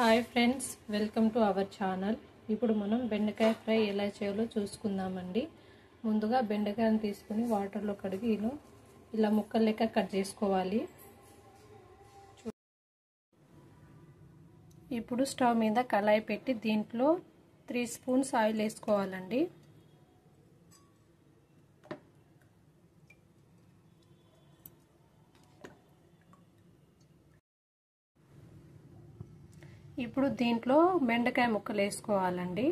Hi friends, welcome to our channel. ఇప్పుడు మనం బెండకాయ ఫ్రై ఎలా చేయాలో చూసుకుందామండి. ముందుగా బెండకాయను తీసుకుని వాటర్లో కడిగి ఇలా ముక్కలు లెక్క కట్ చేసుకోవాలి. ఇప్పుడు స్టవ్ మీద కళాయి పెట్టి దీంట్లో 3 స్పూన్స్ ఆయిల్ వేసుకోవాలండి. ఇప్పుడు దీంట్లో బెండకాయ ముక్కలు వేసుకోవాలండి.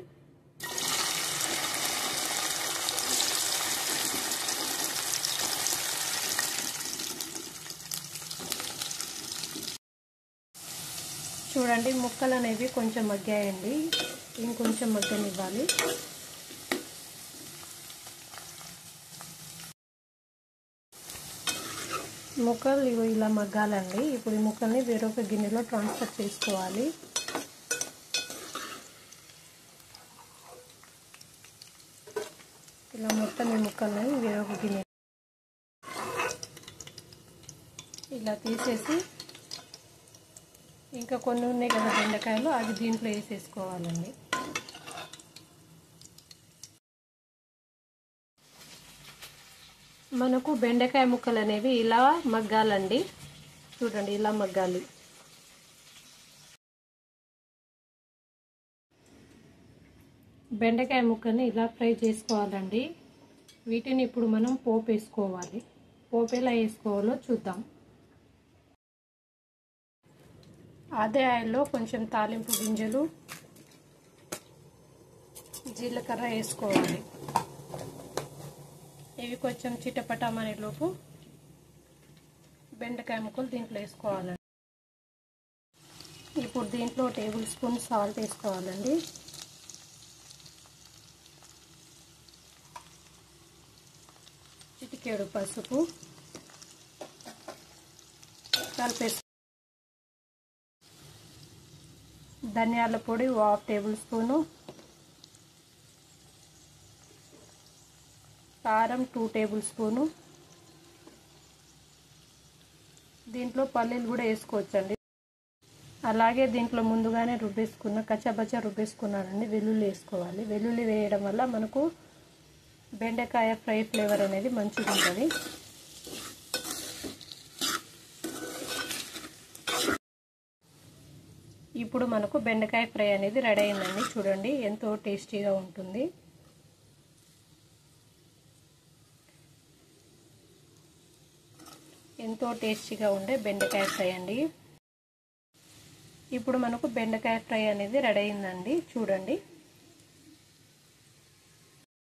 చూడండి, ముక్కలు అనేవి కొంచెం మగ్గాయండి. ఇంకొంచెం మగ్గనివ్వాలి. ముక్కలు ఇలా మగ్గాలండి. ఇప్పుడు ఈ ముక్కల్ని వేరొక గిన్నెలో ట్రాన్స్ఫర్ చేసుకోవాలి. ఇలా మొత్తం ఈ ముక్కల్ని వేరొక గిన్నె ఇలా తీసేసి ఇంకా కొన్ని ఉన్నాయి కదా బెండకాయలు, అవి దీంట్లో వేసేసుకోవాలండి. మనకు బెండకాయ ముక్కలు అనేవి ఇలా మగ్గాలండి. చూడండి, ఇలా మగ్గాలి. బెండకాయ ముక్కల్ని ఇలా ఫ్రై చేసుకోవాలండి. వీటిని ఇప్పుడు మనం పోపు వేసుకోవాలి. పోపు ఎలా వేసుకోవాలో చూద్దాం. అదే ఆయిల్లో కొంచెం తాలింపు గింజలు, జీలకర్ర వేసుకోవాలి. ఇవి కొంచెం చిటపటమనేలోపు బెండకాయ ముక్కలు దీంట్లో వేసుకోవాలండి. ఇప్పుడు దీంట్లో 1 టేబుల్ స్పూన్ సాల్ట్ వేసుకోవాలండి. చిటికెడు పసుపు కలిపేసి, ధనియాల పొడి 1/2 టేబుల్ స్పూను, కారం 2 టేబుల్ స్పూను. దీంట్లో పల్లీలు కూడా వేసుకోవచ్చండి. అలాగే దీంట్లో ముందుగానే రుబ్బేసుకున్న కచ్చబచ్చ రుబ్బేసుకున్నానండి వెల్లుల్లి వేసుకోవాలి. వెల్లుల్లి వేయడం వల్ల మనకు బెండకాయ ఫ్రై ఫ్లేవర్ అనేది మంచిగా ఉంటుంది. ఇప్పుడు మనకు బెండకాయ ఫ్రై అనేది రెడీ అయిందండి. చూడండి, ఎంతో టేస్టీగా ఉంటుంది. ఎంతో టేస్టీగా ఉండే బెండకాయ ఫ్రై అండి. ఇప్పుడు మనకు బెండకాయ ఫ్రై అనేది రెడీ అయిందండి. చూడండి.